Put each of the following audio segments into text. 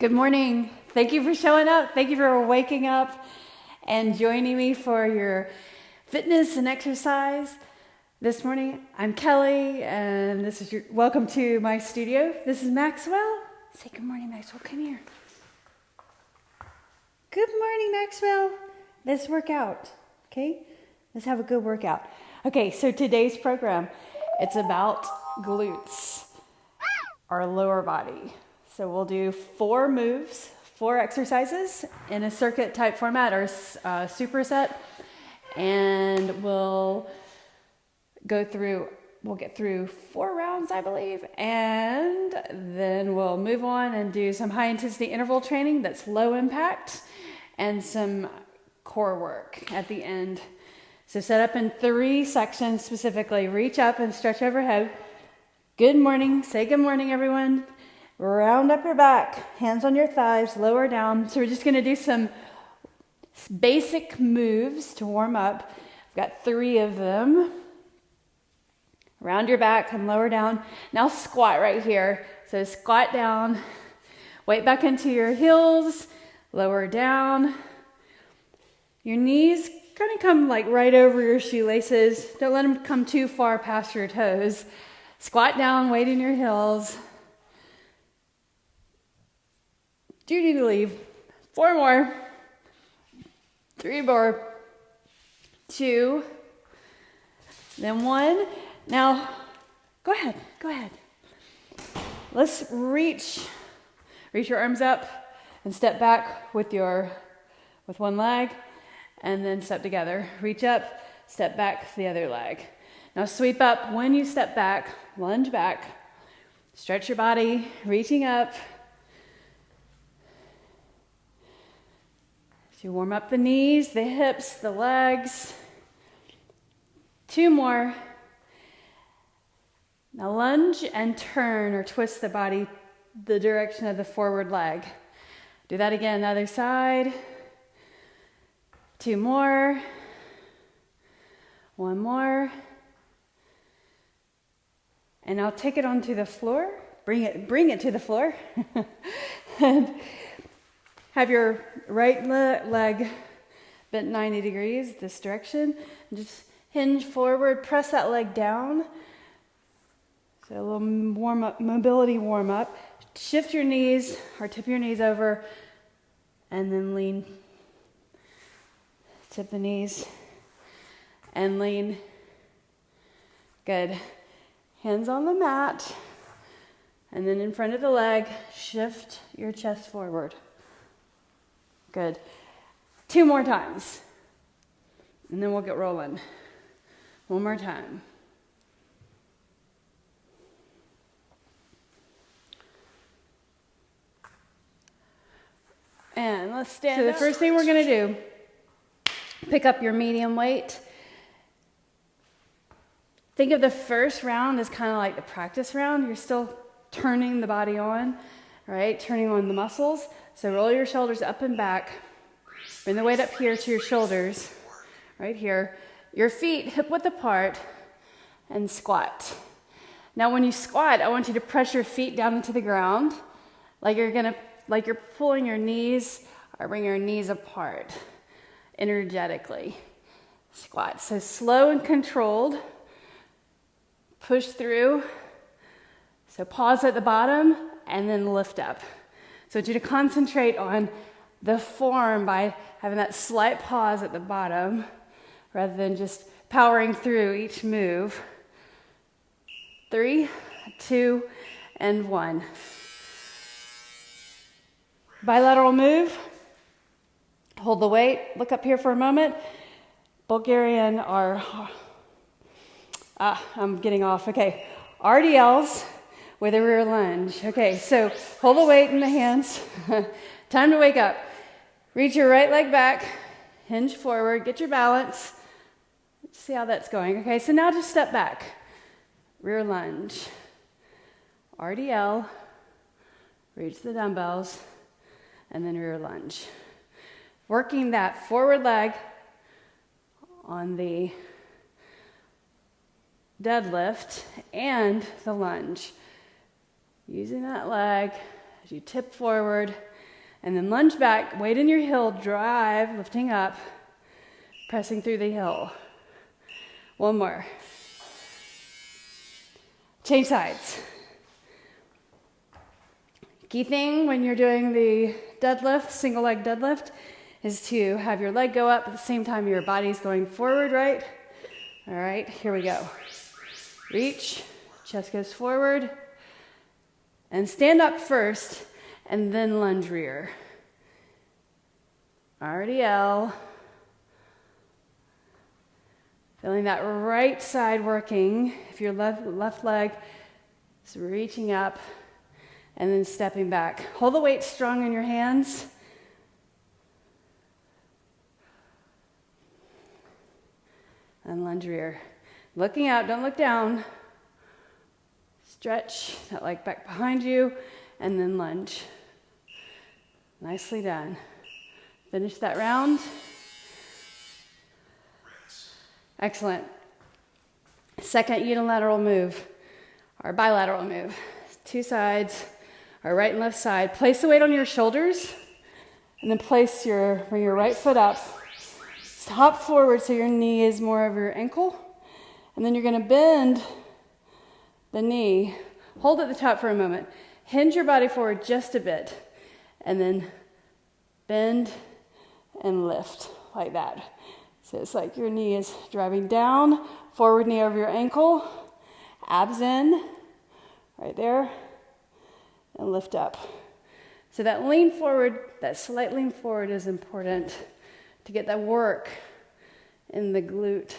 Good morning. Thank you for showing up. Thank you for waking up and joining me for your fitness and exercise this morning. I'm Kelly, and this is welcome to my studio. This is Maxwell. Say good morning, Maxwell. Come here. Good morning, Maxwell. Let's work out, okay? Let's have a good workout. Okay, so today's program, it's about glutes, our lower body. So we'll do 4 moves, 4 exercises in a circuit type format or superset, and we'll get through 4 rounds, I believe, and then we'll move on and do some high intensity interval training that's low impact and some core work at the end. So set up in 3 sections specifically. Reach up and stretch overhead. Good morning. Say good morning, everyone. Round up your back, hands on your thighs, lower down. So we're just going to do some basic moves to warm up. I've got 3 of them. Round your back and lower down. Now squat right here. So squat down, weight back into your heels, lower down. Your knees kind of come like right over your shoelaces. Don't let them come too far past your toes. Squat down, weight in your heels. Do you need to leave? 4 more. 3 more. 2. Then 1. Now, go ahead. Let's reach your arms up and step back with one leg, and then step together. Reach up, step back the other leg. Now sweep up when you step back, lunge back, stretch your body, reaching up. So you warm up the knees, the hips, the legs. 2 more. Now lunge and turn or twist the body the direction of the forward leg. Do that again, the other side. 2 more. 1 more. And now take it onto the floor. Bring it to the floor. And have your right leg bent 90 degrees this direction. And just hinge forward, press that leg down. So a little mobility warm up. Shift your knees or tip your knees over and then lean. Tip the knees and lean. Good. Hands on the mat. And then in front of the leg, shift your chest forward. Good. 2 more times. And then we'll get rolling. 1 more time. And let's stand up. So the first thing we're going to do, pick up your medium weight. Think of the first round as kind of like the practice round. You're still turning the body on, right? Turning on the muscles. So roll your shoulders up and back. Bring the weight up here to your shoulders, right here. Your feet hip width apart and squat. Now when you squat, I want you to press your feet down into the ground like you're pulling your knees or bring your knees apart energetically. Squat. So slow and controlled. Push through. So pause at the bottom and then lift up. So I want you to concentrate on the form by having that slight pause at the bottom rather than just powering through each move. 3, 2, and 1. Bilateral move. Hold the weight. Look up here for a moment. Bulgarian are... I'm getting off. Okay. RDLs with a rear lunge. Okay, so hold the weight in the hands. Time to wake up. Reach your right leg back. Hinge forward. Get your balance. Let's see how that's going. Okay, so now just step back. Rear lunge. RDL. Reach the dumbbells. And then rear lunge. Working that forward leg on the deadlift and the lunge. Using that leg as you tip forward And then lunge back, weight in your heel, drive, lifting up, pressing through the heel. One more. Change sides. Key thing when you're doing the deadlift, single leg deadlift, is to have your leg go up at the same time your body's going forward, right? All right, here we go. Reach, chest goes forward, and stand up first, and then lunge rear. RDL. Feeling that right side working. If your left leg is reaching up and then stepping back. Hold the weight strong in your hands. And lunge rear. Looking out, don't look down. Stretch that leg back behind you and then lunge. Nicely done. Finish that round. Excellent. Second unilateral move, or bilateral move. Two sides, or right and left side. Place the weight on your shoulders, and then bring your right foot up. Hop forward so your knee is more over your ankle. And then you're gonna bend the knee. Hold at the top for a moment. Hinge your body forward just a bit. And then bend and lift like that. So it's like your knee is driving down, forward knee over your ankle, abs in, right there, and lift up. So that lean forward, that slight lean forward is important to get that work in the glute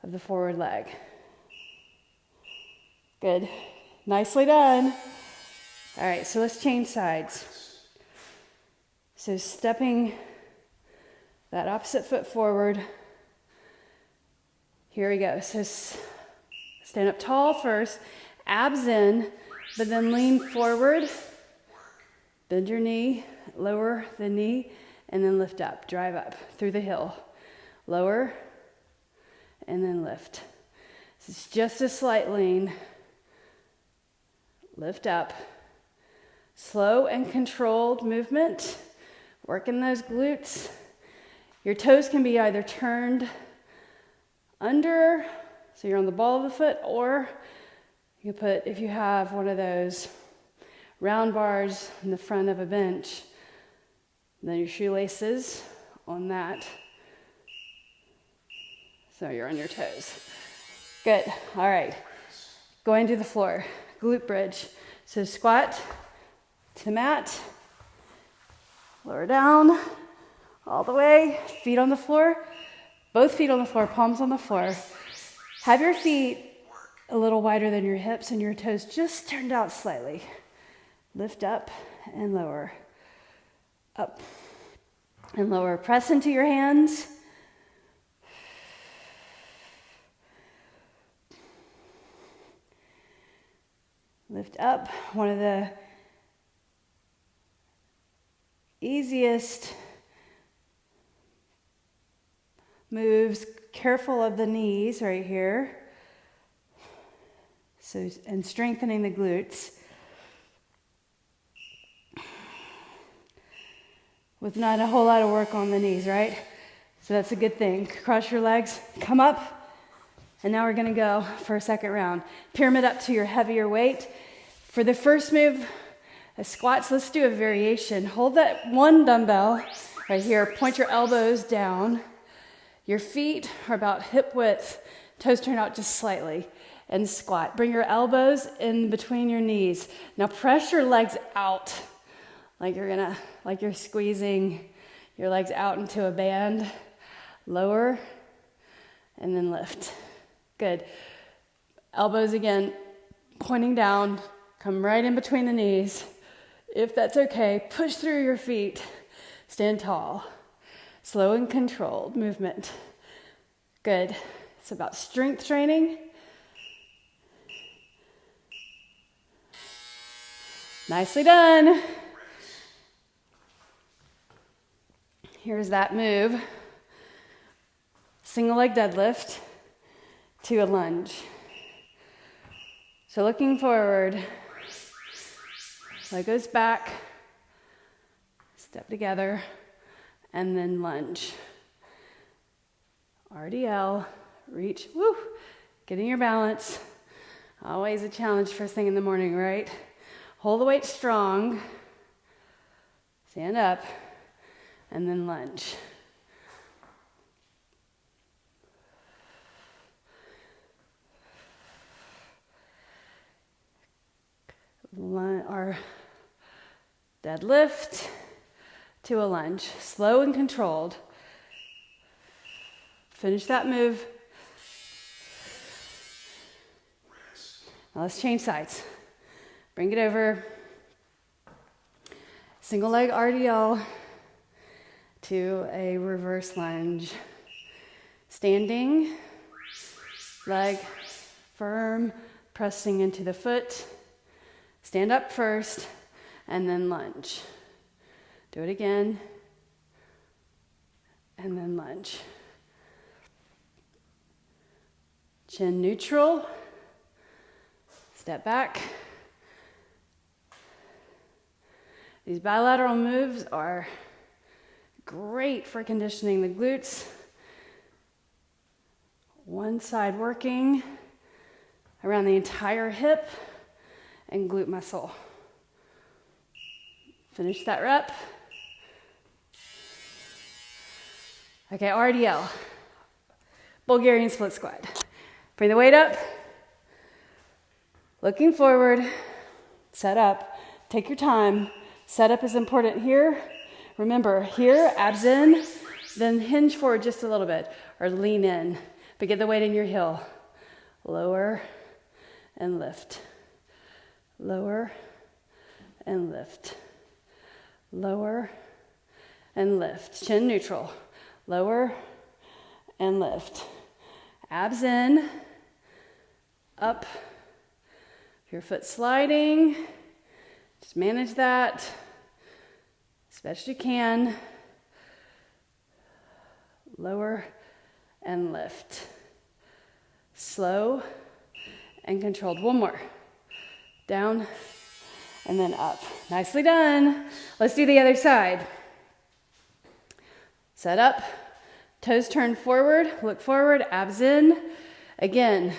of the forward leg. Good. Nicely done. All right, so let's change sides. So stepping that opposite foot forward. Here we go. So stand up tall first, abs in, but then lean forward. Bend your knee, lower the knee, and then lift up. Drive up through the heel. Lower, and then lift. This is just a slight lean. Lift up. Slow and controlled movement. Working those glutes. Your toes can be either turned under, so you're on the ball of the foot, or you put, if you have one of those round bars in the front of a bench, then your shoelaces on that, so you're on your toes. Good, all right. Going to the floor, glute bridge. So squat to mat, lower down, all the way, feet on the floor, both feet on the floor, palms on the floor. Have your feet a little wider than your hips and your toes just turned out slightly. Lift up and lower. Up and lower. Press into your hands. Lift up. One of the easiest moves, careful of the knees right here. So, and strengthening the glutes. With not a whole lot of work on the knees, right? So that's a good thing. Cross your legs, come up, and now we're gonna go for a second round. Pyramid up to your heavier weight. For the first move, squats, let's do a variation. Hold that one dumbbell right here, point your elbows down. Your feet are about hip width, toes turn out just slightly, and squat. Bring your elbows in between your knees. Now press your legs out, like you're squeezing your legs out into a band. Lower, and then lift. Good. Elbows again, pointing down, come right in between the knees. If that's okay, push through your feet. Stand tall. Slow and controlled movement. Good. It's about strength training. Nicely done. Here's that move. Single leg deadlift to a lunge. So looking forward, leg goes back, step together, and then lunge. RDL, reach, woo, getting your balance. Always a challenge first thing in the morning, right? Hold the weight strong, stand up, and then lunge. Our deadlift to a lunge, slow and controlled. Finish that move. Now let's change sides. Bring it over. Single leg RDL to a reverse lunge. Standing, leg firm, pressing into the foot. Stand up first, and then lunge. Do it again, and then lunge. Chin neutral. Step back. These bilateral moves are great for conditioning the glutes. One side working around the entire hip and glute muscle. Finish that rep. Okay, RDL, Bulgarian split squat. Bring the weight up, looking forward, set up, take your time. Setup is important here. Remember, here, abs in, then hinge forward just a little bit, or lean in, but get the weight in your heel. Lower and lift. Lower and lift. Lower and lift. Chin neutral. Lower and lift. Abs in, up. If your foot's sliding, just manage that as best you can. Lower and lift. Slow and controlled. One more. Down and then up. Nicely done. Let's do the other side. Set up, toes turn forward, look forward, abs in. Again,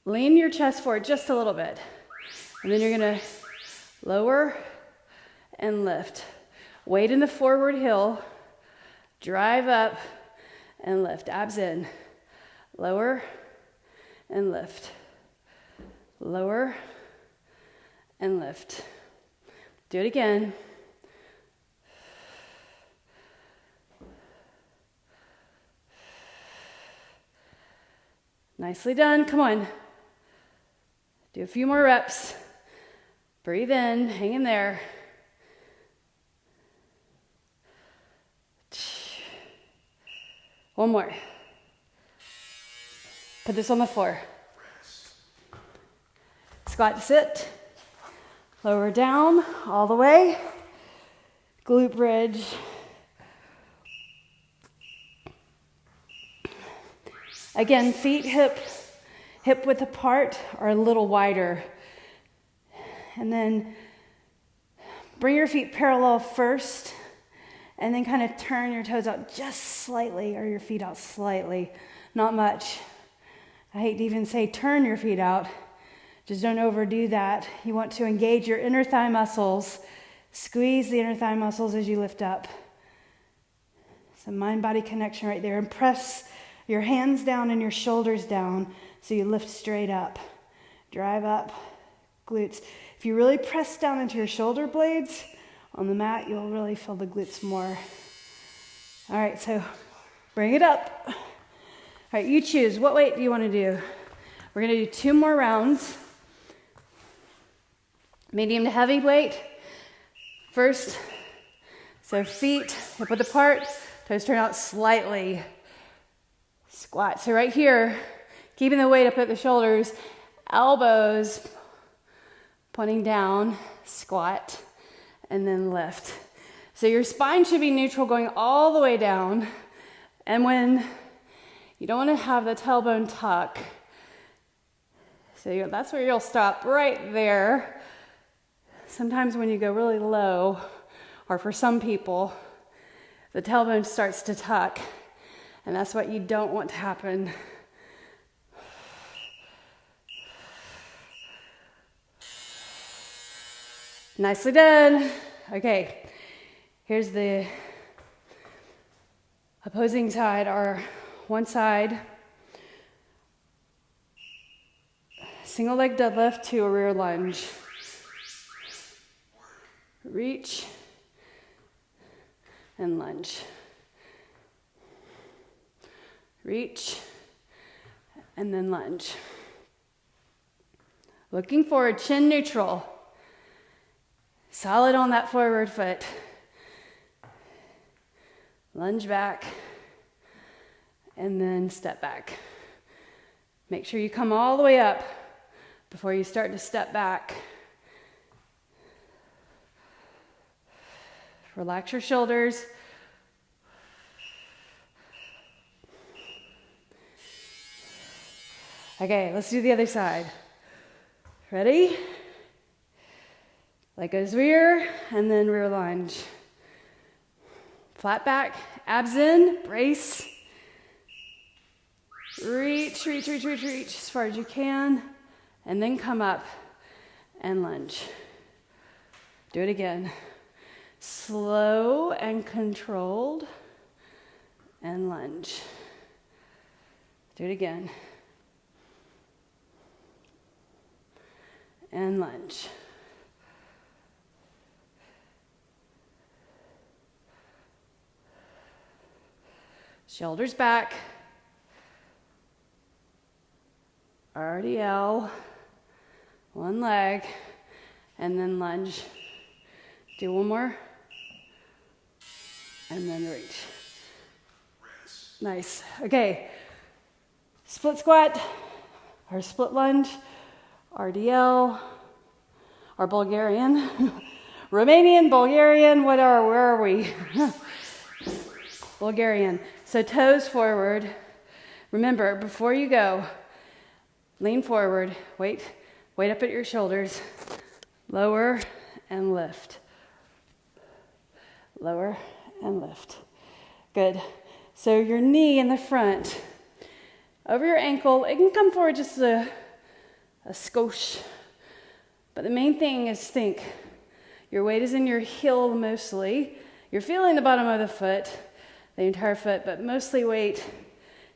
lean your chest forward just a little bit. And then you're gonna lower and lift. Weight in the forward heel, drive up and lift. Abs in, lower and lift. Lower and lift. Do it again. Nicely done. Come on. Do a few more reps. Breathe in. Hang in there. One more. Put this on the floor. Squat to sit. Lower down all the way. Glute bridge. Again, feet hip width apart or a little wider. And then bring your feet parallel first, and then kind of turn your toes out just slightly, or your feet out slightly, not much. I hate to even say turn your feet out. Just don't overdo that. You want to engage your inner thigh muscles. Squeeze the inner thigh muscles as you lift up. Some mind-body connection right there. And press your hands down and your shoulders down so you lift straight up. Drive up, glutes. If you really press down into your shoulder blades on the mat, you'll really feel the glutes more. All right, so bring it up. All right, you choose. What weight do you want to do? We're going to do 2 more rounds. Medium to heavy weight. First, so feet hip width apart, toes turn out slightly. Squat. So right here, keeping the weight up at the shoulders, elbows pointing down, squat, and then lift. So your spine should be neutral going all the way down. And when you don't want to have the tailbone tuck, so that's where you'll stop right there. Sometimes when you go really low or for some people, the tailbone starts to tuck, and that's what you don't want to happen. Nicely done. Okay, here's the opposing side, or one side. Single leg deadlift to a rear lunge. Reach and lunge. Reach and then lunge. Looking forward, chin neutral. Solid on that forward foot. Lunge back and then step back. Make sure you come all the way up before you start to step back. Relax your shoulders. Okay, let's do the other side. Ready? Leg goes rear, and then rear lunge. Flat back, abs in, brace. Reach, reach, reach, reach, reach as far as you can, and then come up and lunge. Do it again. Slow and controlled, and lunge. Do it again. And lunge. Shoulders back. RDL. One leg. And then lunge. Do one more. And then reach. Nice. Okay. Split squat or split lunge. RDL, or Bulgarian, Romanian, Bulgarian, where are we? Bulgarian. So toes forward. Remember, before you go, lean forward, weight up at your shoulders, lower and lift. Lower and lift. Good. So your knee in the front, over your ankle, it can come forward just a skosh. But the main thing is think. Your weight is in your heel mostly. You're feeling the bottom of the foot, the entire foot, but mostly weight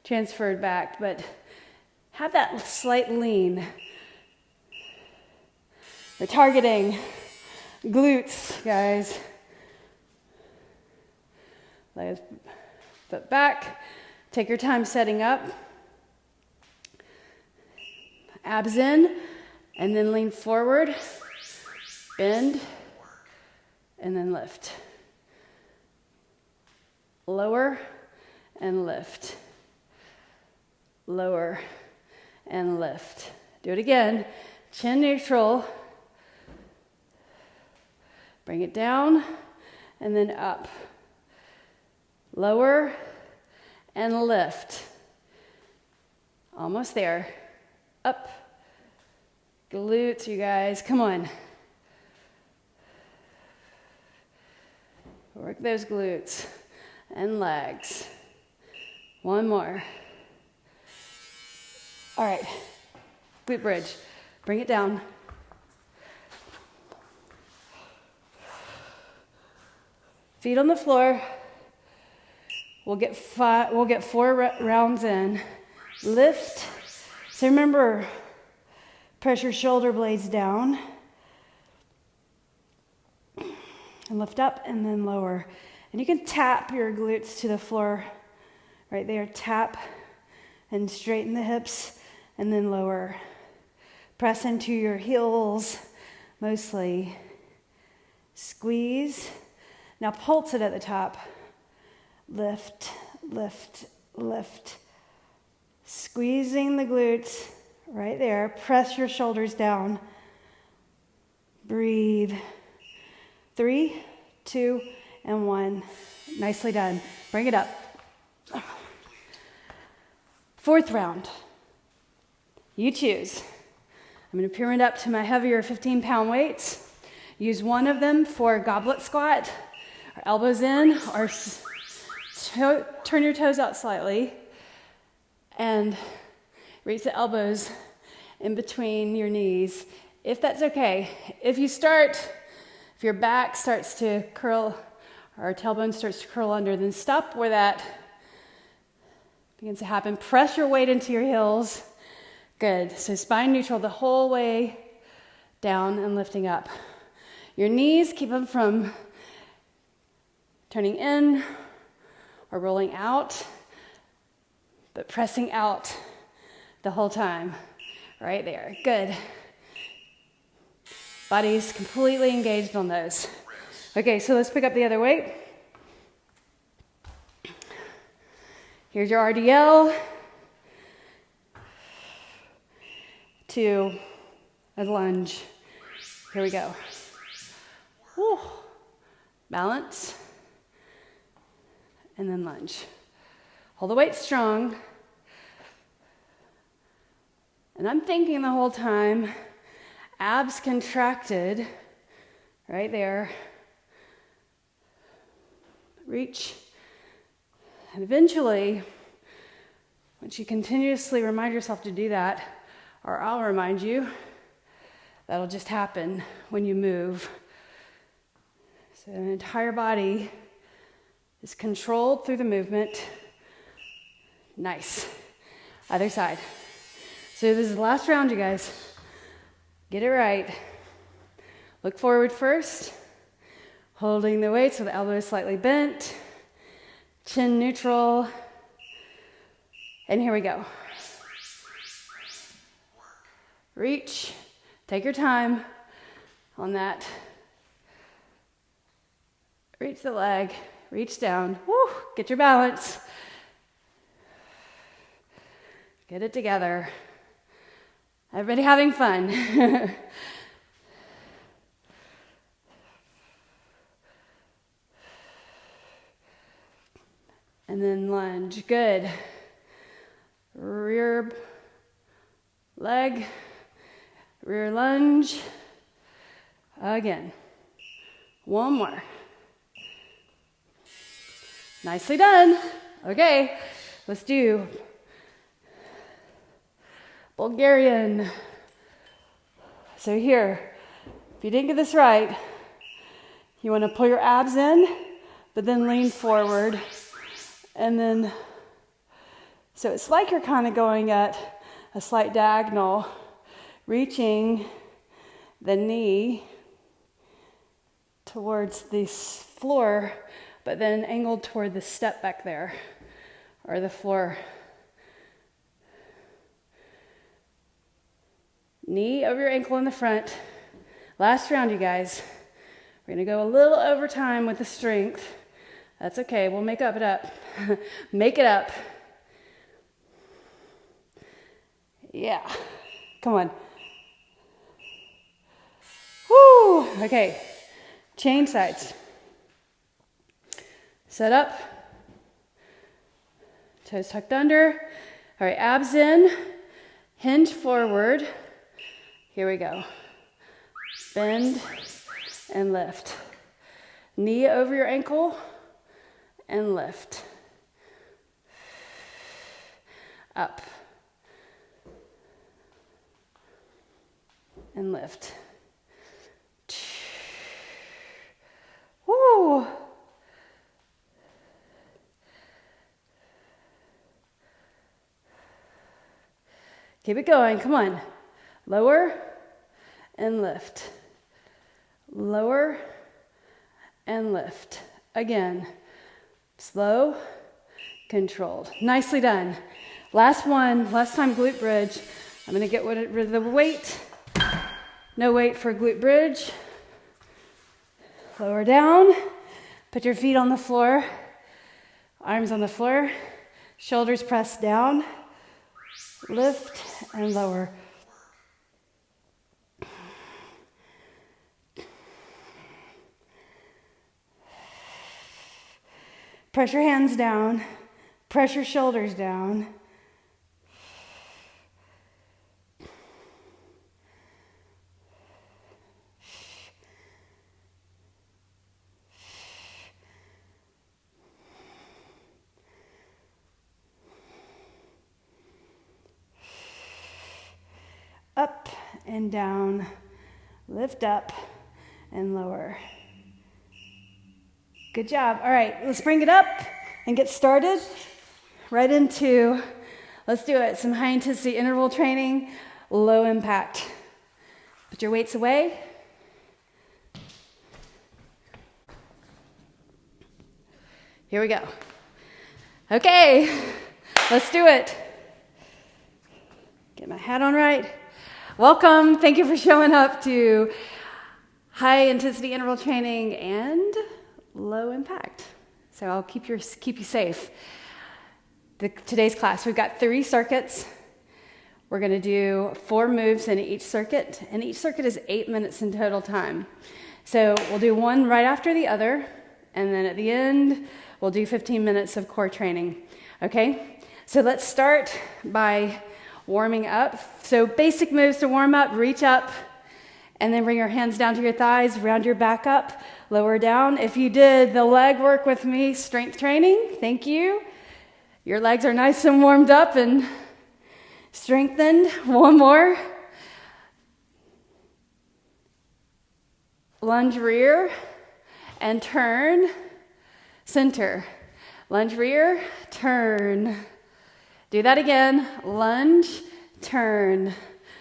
transferred back. But have that slight lean. We're targeting glutes, guys. Lay foot back. Take your time setting up. Abs in, and then lean forward, bend, and then lift. Lower and lift. Lower and lift. Do it again. Chin neutral. Bring it down, and then up. Lower and lift. Almost there. Up. Glutes, you guys. Come on. Work those glutes and legs. One more. All right. Glute bridge. Bring it down. Feet on the floor. We'll get 4 rounds in. Lift. So remember, press your shoulder blades down and lift up and then lower. And you can tap your glutes to the floor right there. Tap and straighten the hips and then lower. Press into your heels mostly. Squeeze. Now pulse it at the top. Lift, lift, lift. Squeezing the glutes right there. Press your shoulders down. Breathe. 3, 2, and 1. Nicely done. Bring it up. 4th round. You choose. I'm going to pyramid up to my heavier 15-pound weights. Use one of them for goblet squat Elbows in, or turn your toes out slightly and reach the elbows in between your knees, if that's okay. If your back starts to curl or tailbone starts to curl under, then stop where that begins to happen. Press your weight into your heels. Good. So spine neutral the whole way down and lifting up. Your knees, keep them from turning in or rolling out, but pressing out the whole time. Right there. Good. Body's completely engaged on those. Okay, so let's pick up the other weight. Here's your RDL to a lunge. Here we go. Whew. Balance. And then lunge. Hold the weight strong. And I'm thinking the whole time, abs contracted, right there. Reach. And eventually, once you continuously remind yourself to do that, or I'll remind you, that'll just happen when you move. So the entire body is controlled through the movement. Nice. Other side. So this is the last round, you guys. Get it right. Look forward first. Holding the weight so the elbow is slightly bent. Chin neutral. And here we go. Reach. Take your time on that. Reach the leg. Reach down. Woo. Get your balance. Get it together. Everybody having fun. And then lunge. Good. Rear leg. Rear lunge. Again. One more. Nicely done. Okay, let's do Bulgarian. So here, if you didn't get this right, you want to pull your abs in, but then lean forward. And then, so it's like you're kind of going at a slight diagonal, reaching the knee towards the floor, but then angled toward the step back there, or the floor. Knee over your ankle in the front. Last round, you guys. We're gonna go a little over time with the strength. That's okay, we'll make it up. Make it up. Yeah, come on. Woo, okay. Change sides. Set up. Toes tucked under. All right, abs in. Hinge forward. Here we go. Bend and lift. Knee over your ankle and lift. Up. And lift. Woo! Keep it going, come on. Lower and lift. Lower and lift. Again, slow, controlled. Nicely done. Last one, last time glute bridge. I'm gonna get rid of the weight. No weight for glute bridge. Lower down, put your feet on the floor, arms on the floor, shoulders pressed down, lift and lower. Press your hands down, press your shoulders down. up and down, lift up and lower. Good job. All right, let's bring it up and get started right into, let's do it, some high intensity interval training, low impact. Put your weights away. Here we go. Okay, let's do it. Get my hat on right. Welcome. Thank you for showing up to high intensity interval training and low impact. So I'll keep you safe. Today's class, we've got 3 circuits. We're going to do 4 moves in each circuit, and each circuit is 8 minutes in total time. So we'll do one right after the other, and then at the end, we'll do 15 minutes of core training. Okay? So let's start by warming up. So basic moves to warm up: reach up, and then bring your hands down to your thighs, round your back up, lower down. If you did the leg work with me, strength training, thank you. Your legs are nice and warmed up and strengthened. One more. Lunge rear and turn, center. Lunge rear, turn. Do that again. Lunge, turn.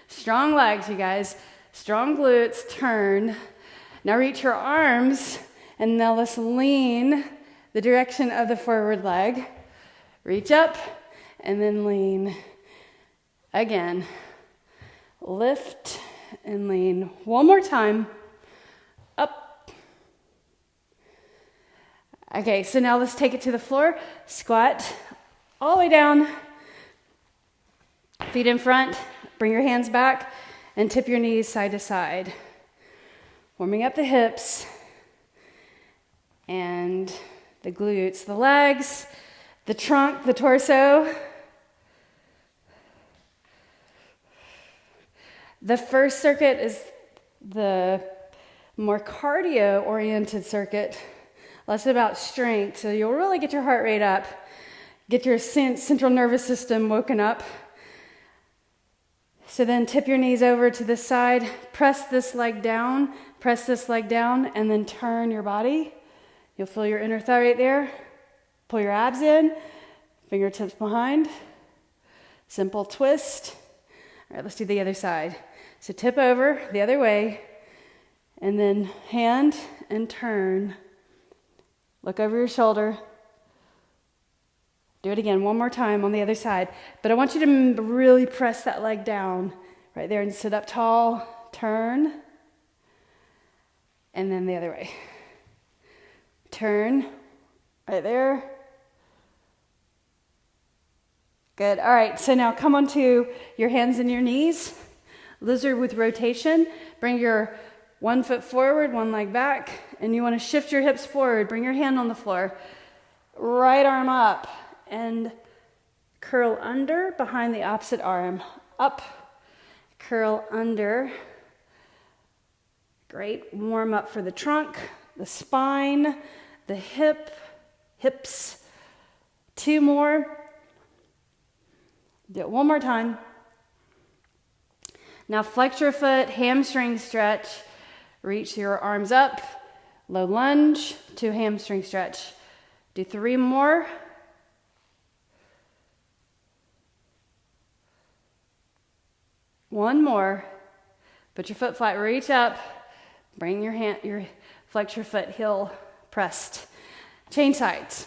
Strong legs, you guys. Strong glutes, turn. Now reach your arms, and now let's lean the direction of the forward leg. Reach up, and then lean. Again. Lift and lean. One more time. Up. Okay, so now let's take it to the floor. Squat all the way down. Feet in front. Bring your hands back and tip your knees side to side. Warming up the hips and the glutes, the legs, the trunk, the torso. The first circuit is the more cardio-oriented circuit, less about strength. So you'll really get your heart rate up, get your central nervous system woken up. So then tip your knees over to the side, press this leg down, and then turn your body. You'll feel your inner thigh right there. Pull your abs in, fingertips behind. Simple twist. All right, let's do the other side. So tip over the other way, and then hand and turn. Look over your shoulder. Do it again, one more time on the other side. But I want you to really press that leg down right there and sit up tall, turn, and then the other way. Turn, right there. Good, all right, so now come onto your hands and your knees. Lizard with rotation. Bring your one foot forward, one leg back, and you want to shift your hips forward. Bring your hand on the floor. Right arm up. And curl under behind the opposite arm. Up, curl under. Great. Warm up for the trunk, the spine, the hips. 2 more. Do it one more time. Now flex your foot, hamstring stretch. Reach your arms up. Low lunge to hamstring stretch. Do 3 more. One more. Put your foot flat, reach up. Bring your hand, flex your foot, heel pressed. Change sides.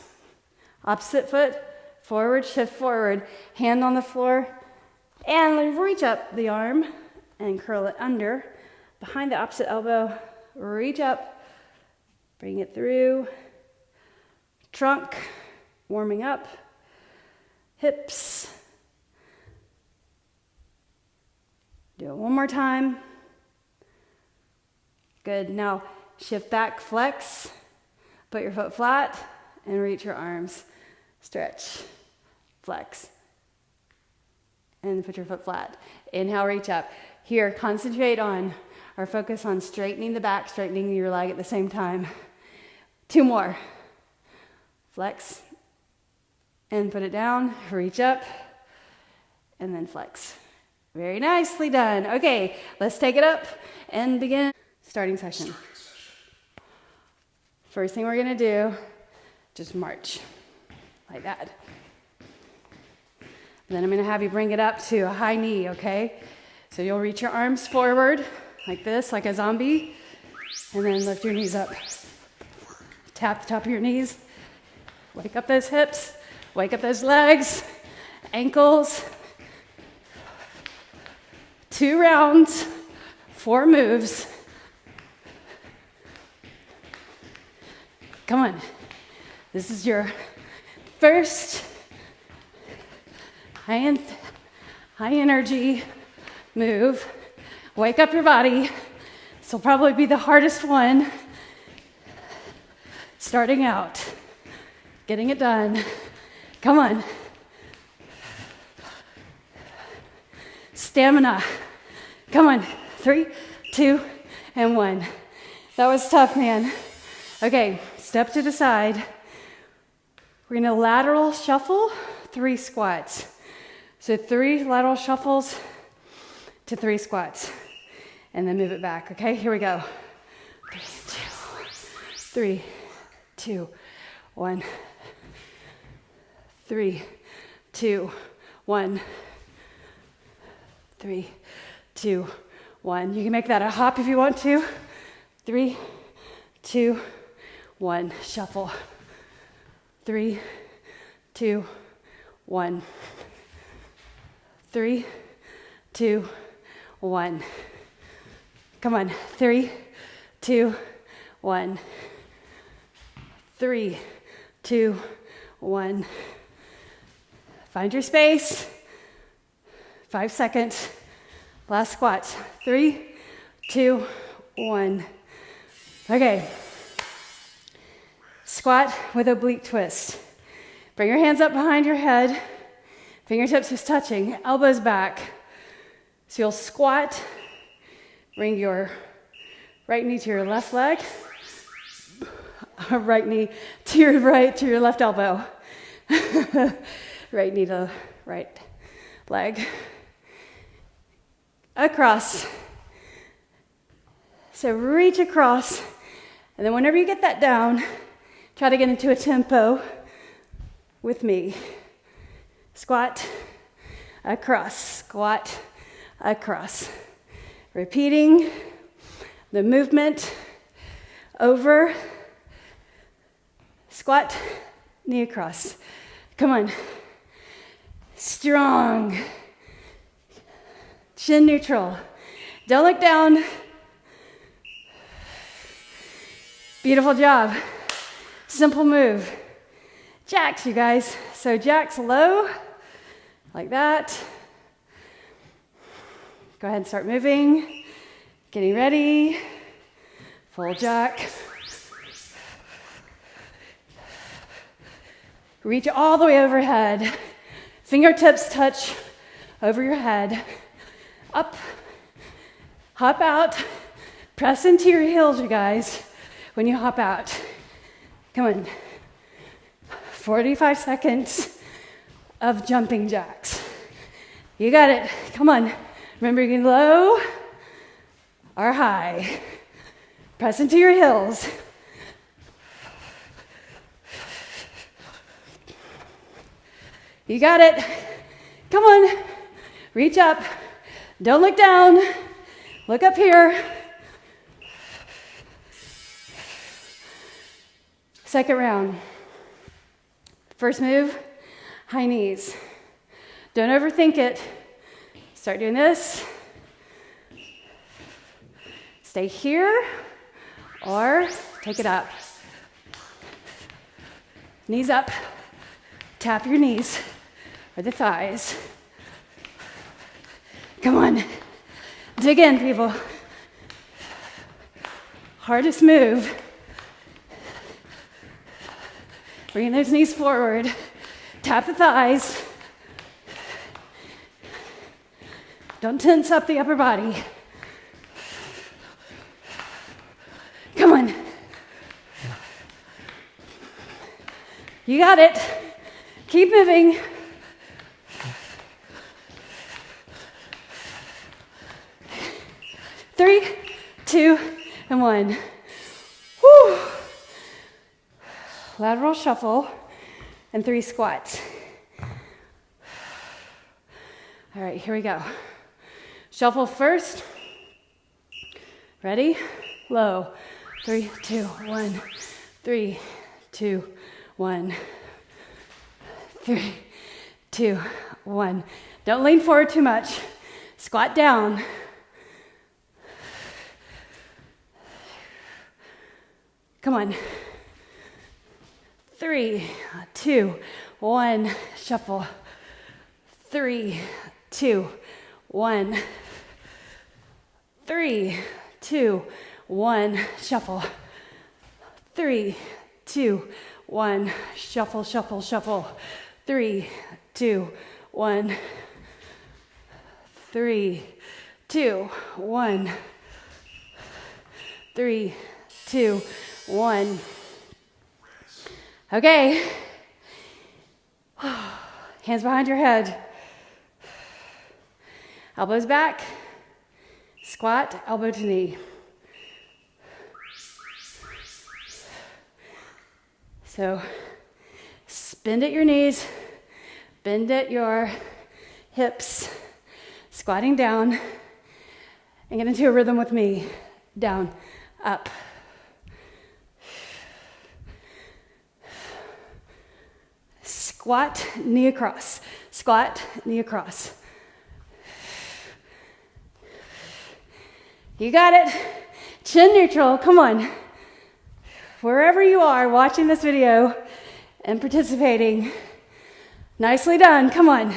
Opposite foot, forward, shift forward. Hand on the floor. And reach up the arm and curl it under. Behind the opposite elbow, reach up. Bring it through. Trunk, warming up. Hips. Do it one more time. Good. Now shift back, flex. Put your foot flat and reach your arms. Stretch, flex, and put your foot flat. Inhale, reach up. Here, concentrate on or focus on straightening the back, straightening your leg at the same time. 2 more. Flex and put it down, reach up, and then flex. Very nicely done. Okay, let's take it up and begin. Starting session. First thing we're gonna do, just march like that. Then I'm gonna have you bring it up to a high knee, okay? So you'll reach your arms forward like this, like a zombie, and then lift your knees up. Tap the top of your knees. Wake up those hips, wake up those legs, ankles. 2 rounds, 4 moves. Come on. This is your first high energy move. Wake up your body. This will probably be the hardest one. Starting out, getting it done. Come on. Stamina. Come on. 3, 2, and 1. That was tough, man. Okay, step to the side. We're gonna lateral shuffle 3 squats. So 3 lateral shuffles to 3 squats. And then move it back, okay? Here we go. 3, 2, 1. 3, 2, 1. 3, 2, 1. You can make that a hop if you want to. 3, 2, 1. Shuffle. 3, 2, 1. 3, 2, 1. Come on. 3, 2, 1. 3, 2, 1. Find your space. 5 seconds. Last squat. 3, 2, 1. Okay. Squat with oblique twist. Bring your hands up behind your head. Fingertips just touching. Elbows back. So you'll squat. Bring your right knee to your left leg. Right knee to your right, to your left elbow. Right knee to right leg. Across. So reach across, and then whenever you get that down, try to get into a tempo with me. Squat, across, squat, across. Repeating the movement over, squat, knee across. Come on. Strong. Chin neutral. Don't look down. Beautiful job. Simple move. Jacks, you guys. So jacks low, like that. Go ahead and start moving. Getting ready. Full jack. Reach all the way overhead. Fingertips touch over your head. Up. Hop out. Press into your heels, you guys, when you hop out. Come on. 45 seconds of jumping jacks. You got it. Come on. Remember, you can low or high. Press into your heels. You got it. Come on. Reach up. Don't look down. Look up here. Second round. First move, high knees. Don't overthink it. Start doing this. Stay here or take it up. Knees up. Tap your knees or the thighs. Come on. Dig in, people. Hardest move. Bringing those knees forward. Tap the thighs. Don't tense up the upper body. Come on. You got it. Keep moving. 3, 2, and 1. Woo. Lateral shuffle and 3 squats. All right, here we go. Shuffle first. Ready? Low. 3, 2, 1. 3, 2, 1. 3, 2, 1. Don't lean forward too much. Squat down. Come on. 3, 2, 1. Shuffle. 3, 2, 1. 3, 2, 1. Shuffle. 3, 2, 1. Shuffle, shuffle, shuffle. 3, 2, 1. 3, 2, 1. 3, 2, 1. Okay. Hands behind your head. Elbows back. Squat, elbow to knee. So bend at your knees, bend at your hips, squatting down, and get into a rhythm with me. Down, up. Squat, knee across. Squat, knee across. You got it. Chin neutral, come on. Wherever you are watching this video and participating, nicely done, come on.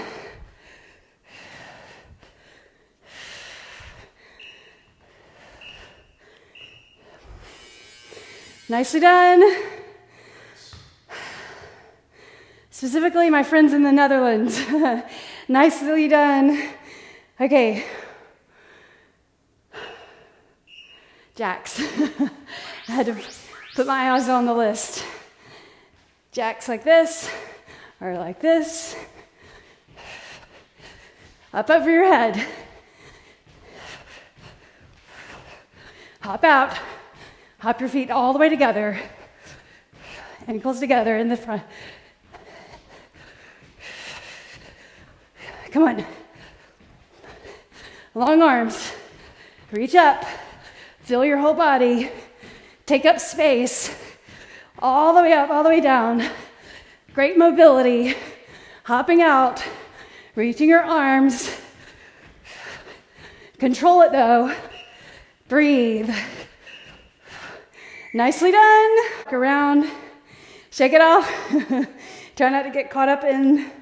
Nicely done. Specifically, my friends in the Netherlands. Nicely done. Okay. Jacks. I had to put my eyes on the list. Jacks like this, or like this. Up over your head. Hop out. Hop your feet all the way together. Ankles together in the front. Come on. Long arms. Reach up. Fill your whole body. Take up space. All the way up, all the way down. Great mobility. Hopping out. Reaching your arms. Control it though. Breathe. Nicely done. Walk around. Shake it off. Try not to get caught up in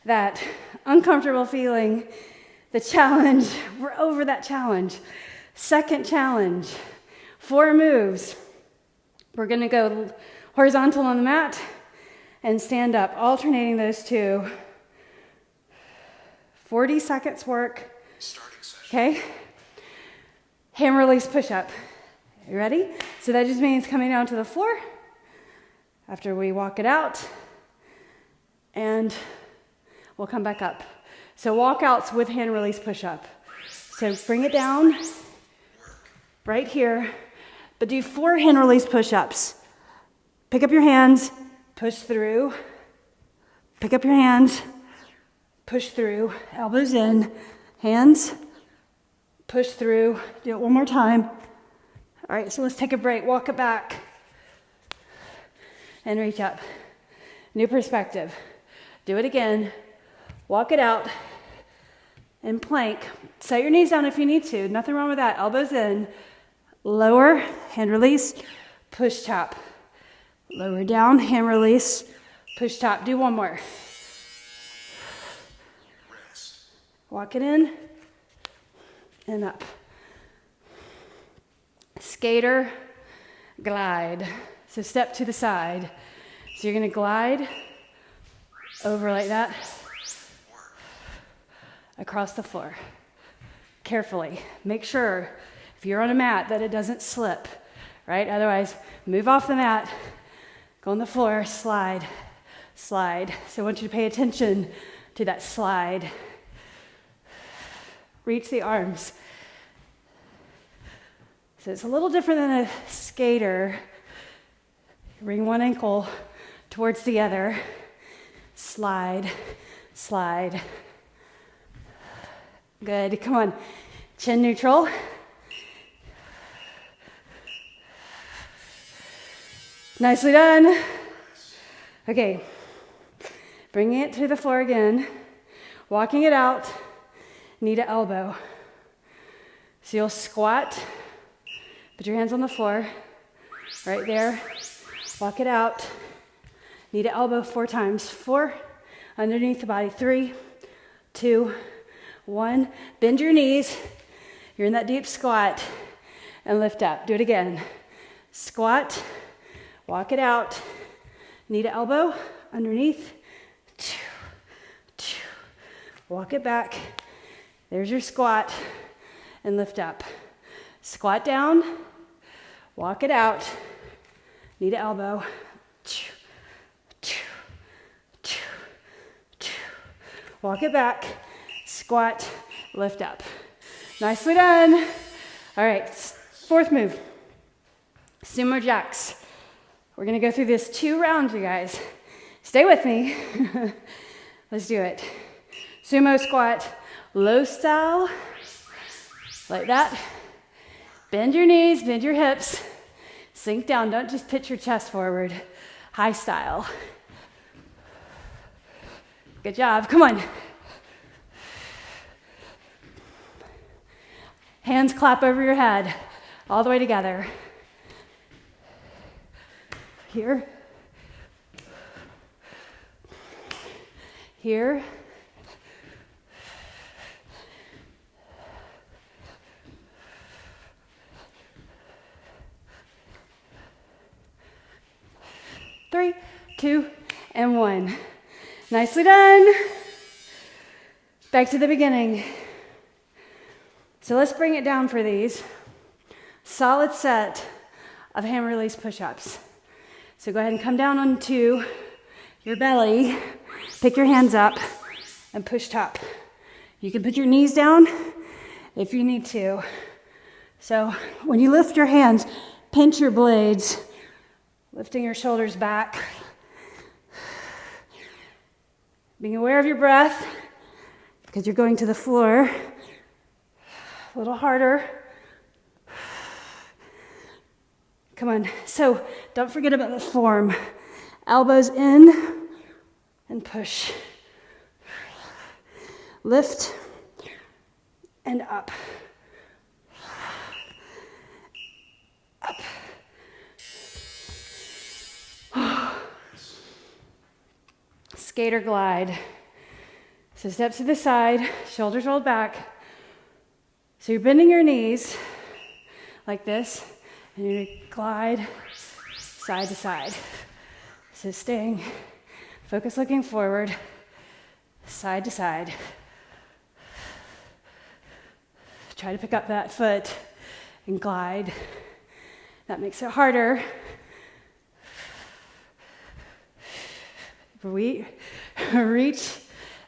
that uncomfortable feeling. The challenge. We're over that challenge. Second challenge. 4 moves. We're going to go horizontal on the mat and stand up, alternating those two. 40 seconds work. Okay? Hand release push-up. You ready? So that just means coming down to the floor after we walk it out, and we'll come back up. So walkouts with hand release push-up. So bring it down right here, but do 4 hand release push-ups. Pick up your hands, push through. Pick up your hands, push through. Elbows in, hands, push through. Do it one more time. All right, so let's take a break. Walk it back and reach up. New perspective. Do it again. Walk it out and plank. Set your knees down if you need to. Nothing wrong with that. Elbows in. Lower, hand release, push top. Lower down, hand release, push top. Do one more. Walk it in and up. Skater, glide. So step to the side. So you're going to glide over like that across the floor. Carefully. Make sure if you're on a mat that it doesn't slip, right? Otherwise, move off the mat, go on the floor, slide, slide. So I want you to pay attention to that slide. Reach the arms. So it's a little different than a skater. Bring one ankle towards the other. Slide, slide. Good, come on. Chin neutral. Nicely done. Okay, bringing it to the floor again. Walking it out, knee to elbow. So you'll squat, put your hands on the floor, right there. Walk it out, knee to elbow 4 times. 4, underneath the body. 3, 2, 1. Bend your knees. You're in that deep squat and lift up. Do it again. Squat, walk it out, knee to elbow, underneath. 2, 2. Walk it back. There's your squat and lift up. Squat down, walk it out, knee to elbow. 2, 2, 2, 2. Walk it back, squat, lift up. Nicely done. All right, 4th move, sumo jacks. We're gonna go through this 2 rounds, you guys. Stay with me. Let's do it. Sumo squat, low style, like that. Bend your knees, bend your hips, sink down. Don't just pitch your chest forward. High style. Good job, come on. Hands clap over your head, all the way together. Here. Here. Three, 2, and 1. Nicely done. Back to the beginning. So let's bring it down for these. Solid set of hand release push-ups. So go ahead and come down onto your belly, pick your hands up, and push top. You can put your knees down if you need to. So when you lift your hands, pinch your blades, lifting your shoulders back. Being aware of your breath, because you're going to the floor. A little harder. Come on. So don't forget about the form. Elbows in and push. Lift and up. Up. Skater glide. So step to the side, shoulders rolled back. So you're bending your knees like this, and you're gonna glide side to side. So staying, focus looking forward, side to side. Try to pick up that foot and glide. That makes it harder. We reach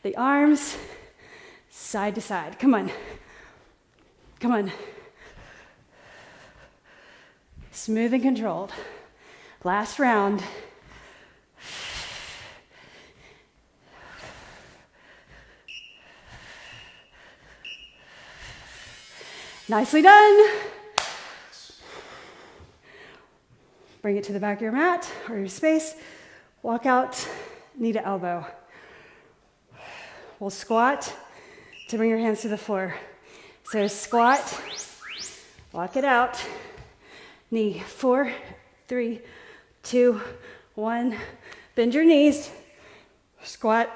the arms side to side. Come on. Come on. Smooth and controlled. Last round. Nicely done. Bring it to the back of your mat or your space. Walk out, knee to elbow. We'll squat to bring your hands to the floor. So squat, walk it out, knee. 4, 3, 2, 1. Bend your knees, squat,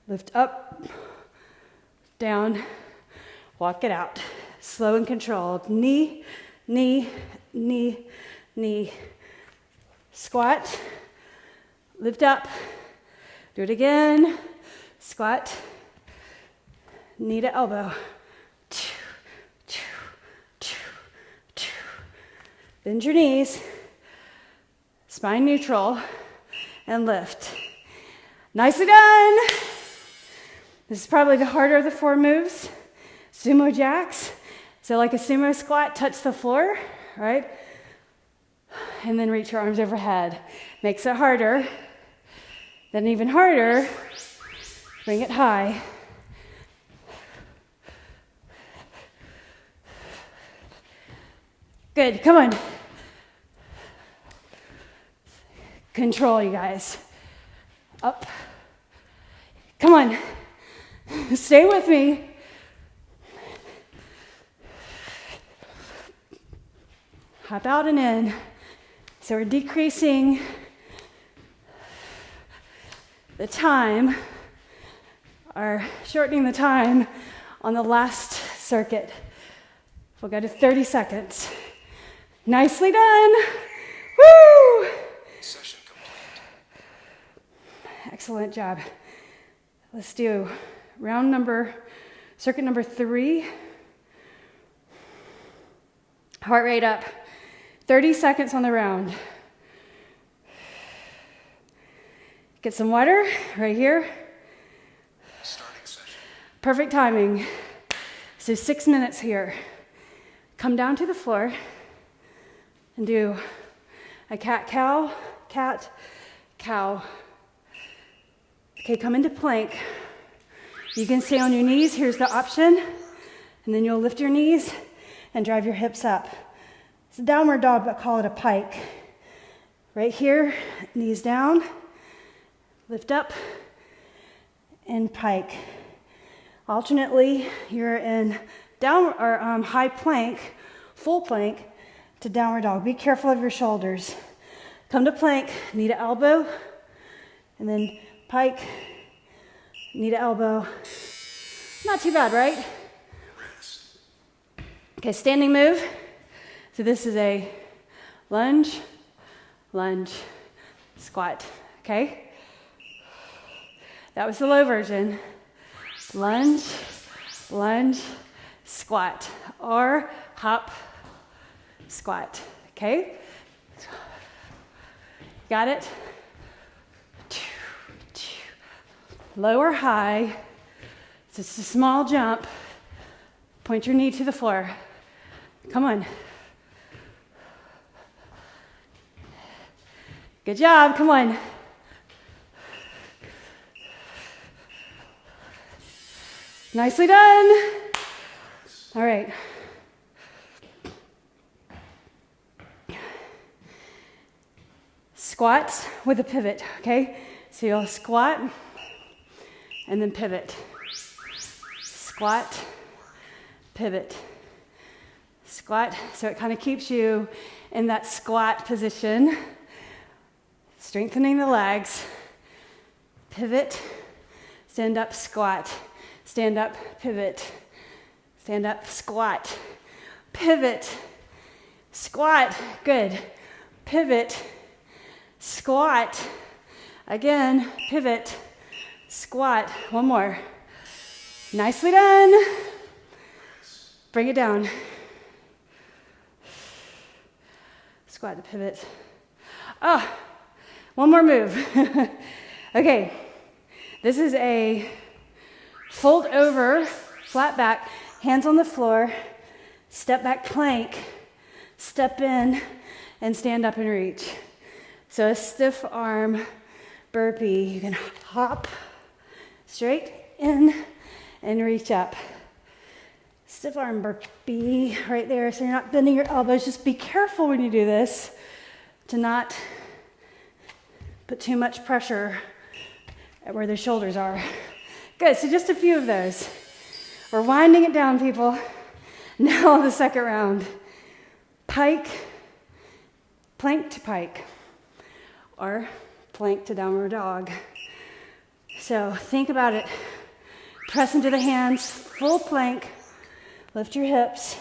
lift up, down, walk it out. Slow and controlled. Knee, knee, knee, knee. Squat, lift up, do it again. Squat, knee to elbow. Bend your knees, spine neutral, and lift. Nicely done. This is probably the harder of the 4 moves. Sumo jacks. So like a sumo squat, touch the floor, right? And then reach your arms overhead. Makes it harder. Then even harder, bring it high. Good, come on. Control, you guys. Up. Come on. Stay with me. Hop out and in. So we're decreasing the time, or shortening the time on the last circuit. We'll go to 30 seconds. Nicely done. Woo! Session complete. Excellent job. Let's do circuit number 3. Heart rate up. 30 seconds on the round. Get some water right here. Starting session. Perfect timing. So 6 minutes here. Come down to the floor and do a cat-cow, cat-cow. Okay, come into plank. You can stay on your knees. Here's the option. And then you'll lift your knees and drive your hips up. It's a downward dog, but call it a pike. Right here, knees down, lift up, and pike. Alternately, you're in down or high plank, full plank, to downward dog. Be careful of your shoulders. Come to plank, knee to elbow, and then pike, knee to elbow. Not too bad, right? Okay, standing move. So this is a lunge, squat, okay? That was the low version. Lunge, squat, or hop, squat, okay? Got it? Low or high. It's just a small jump. Point your knee to the floor. Come on. Good job, come on. Nicely done. All right. Squats with a pivot, okay? So you'll squat and then pivot. Squat, pivot. Squat, so it kind of keeps you in that squat position. Strengthening the legs. Pivot, stand up, squat. Stand up, pivot. Stand up, squat. Pivot, squat. Good. Pivot, squat. Again, pivot, squat. One more. Nicely done. Bring it down. Squat to pivot. Oh, one more move. Okay, this is a fold over, flat back, hands on the floor, step back plank, step in, and stand up and reach. So a stiff arm burpee. You can hop straight in and reach up. Stiff arm burpee right there, so you're not bending your elbows. Just be careful when you do this to not put too much pressure at where the shoulders are. Good, so just a few of those. We're winding it down, people. Now the second round. Pike, plank to pike, or plank to downward dog. So think about it. Press into the hands, full plank. Lift your hips.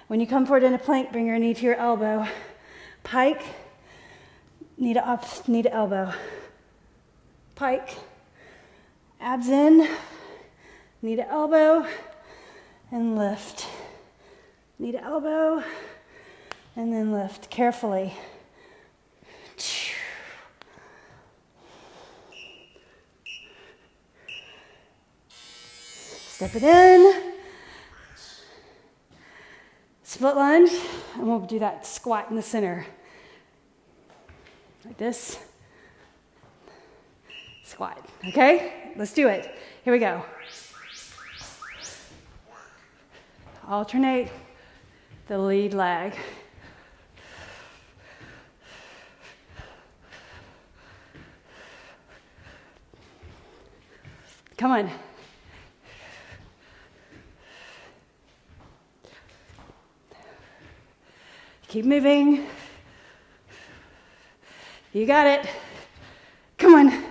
When you come forward into plank, bring your knee to your elbow. Pike, knee to up, knee to elbow. Pike, abs in, knee to elbow, and lift. Knee to elbow, and then lift carefully. Step it in. split lunge, and we'll do that squat in the center. Like this. Squat, okay? Let's do it. Here we go. Alternate the lead leg. Come on. Keep moving. You got it. Come on.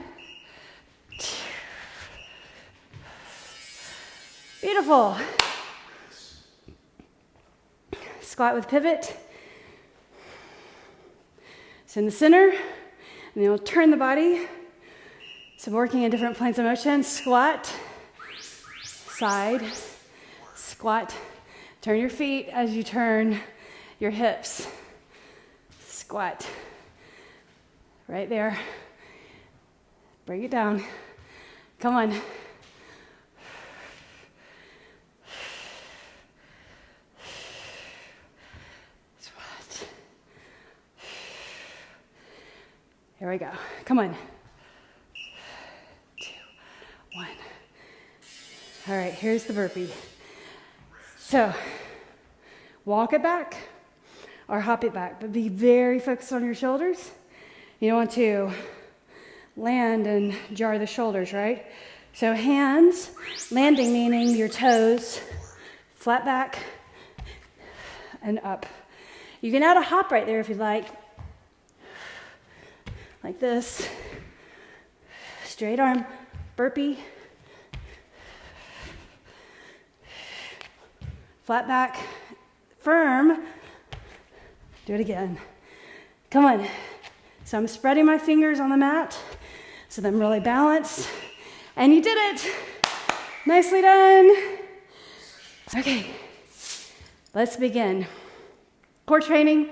Beautiful. Squat with pivot. So in the center, and then you'll turn the body. So working in different planes of motion. Squat, side, squat. Turn your feet as you turn your hips. Squat. Right there. Bring it down. Come on. Squat. Here we go. Come on. 2, 1. All right, here's the burpee. So, walk it back or hop it back, but be very focused on your shoulders. You don't want to land and jar the shoulders, right? So hands, landing meaning your toes, flat back and up. You can add a hop right there if you'd like this. Straight arm, burpee. Flat back, firm. Do it again. Come on. So I'm spreading my fingers on the mat so that I'm really balanced. And you did it. Nicely done. Okay, let's begin. Core training.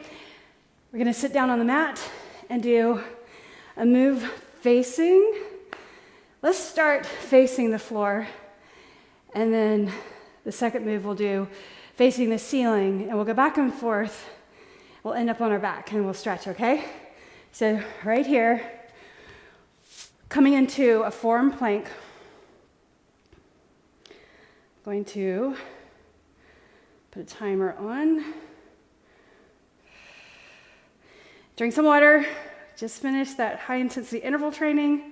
We're gonna sit down on the mat and do a move facing. Let's start facing the floor. And then the second move we'll do facing the ceiling. And we'll go back and forth. We'll end up on our back and we'll stretch, okay? So right here, coming into a forearm plank. Going to put a timer on. Drink some water. Just finished that high intensity interval training.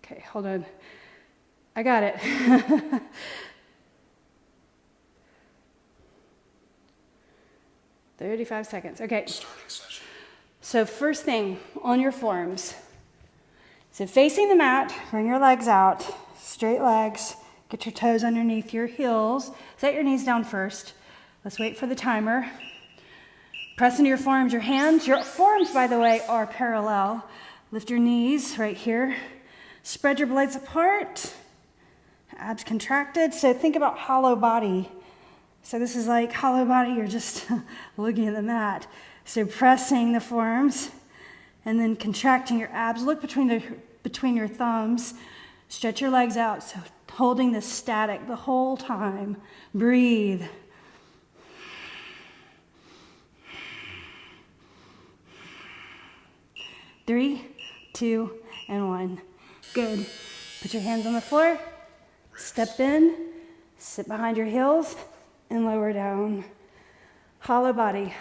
Okay, hold on. I got it. 35 seconds. Okay. Starting session. So first thing on your forearms. So facing the mat, bring your legs out, straight legs. Get your toes underneath your heels. Set your knees down first. Let's wait for the timer. Press into your forearms, your hands. Your forearms, by the way, are parallel. Lift your knees right here. Spread your blades apart, abs contracted. So think about hollow body. So this is like hollow body, you're just looking at the mat. So pressing the forearms and then contracting your abs. Look between your thumbs. Stretch your legs out. So holding this static the whole time. Breathe. Three, 2, and 1. Good. Put your hands on the floor. Step in. Sit behind your heels and lower down. Hollow body.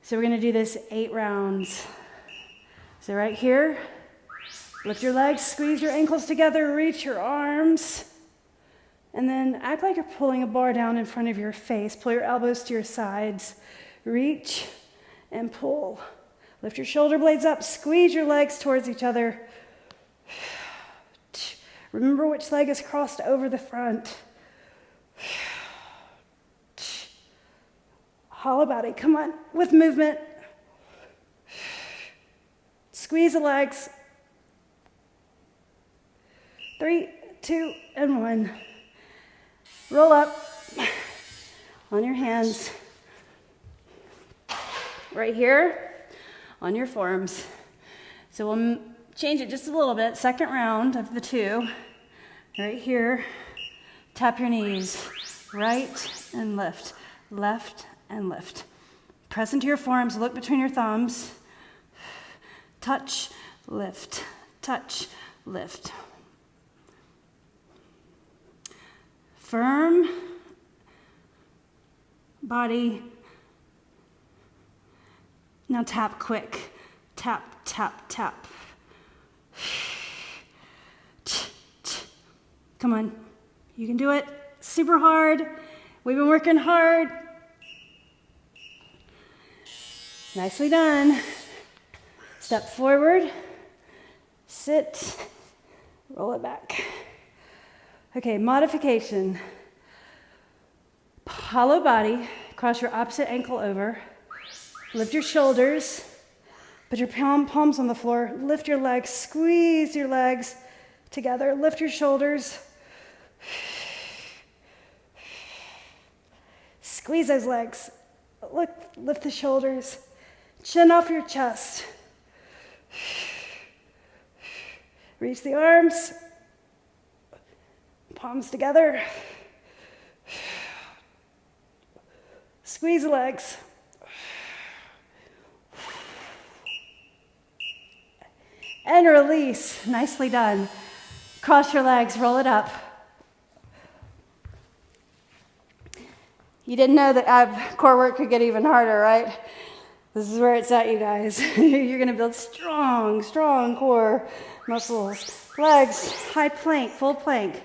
So we're going to do this 8 rounds. So right here, lift your legs, squeeze your ankles together, reach your arms, and then act like you're pulling a bar down in front of your face. Pull your elbows to your sides. Reach and pull. Lift your shoulder blades up, squeeze your legs towards each other. Remember which leg is crossed over the front. Hollow body, come on, with movement. Squeeze the legs. 3, 2, and 1. Roll up on your hands. Right here on your forearms. So we'll change it just a little bit. Second round of the 2. Right here. Tap your knees. Right and lift. Left and lift. Press into your forearms. Look between your thumbs. Touch, lift. Touch, lift. Firm body. Now tap quick. Tap, tap, tap. Come on. You can do it. Super hard. We've been working hard. Nicely done. Step forward. Sit. Roll it back. Okay, modification. Hollow body. Cross your opposite ankle over. Lift your shoulders. Put your palms on the floor. Lift your legs. Squeeze your legs together. Lift your shoulders. Squeeze those legs. Lift the shoulders. Chin off your chest. Reach the arms. Palms together. Squeeze the legs. And release. Nicely done. Cross your legs, roll it up. You didn't know that core work could get even harder, right? This is where it's at, you guys. You're gonna build strong core muscles. Legs, high plank, full plank.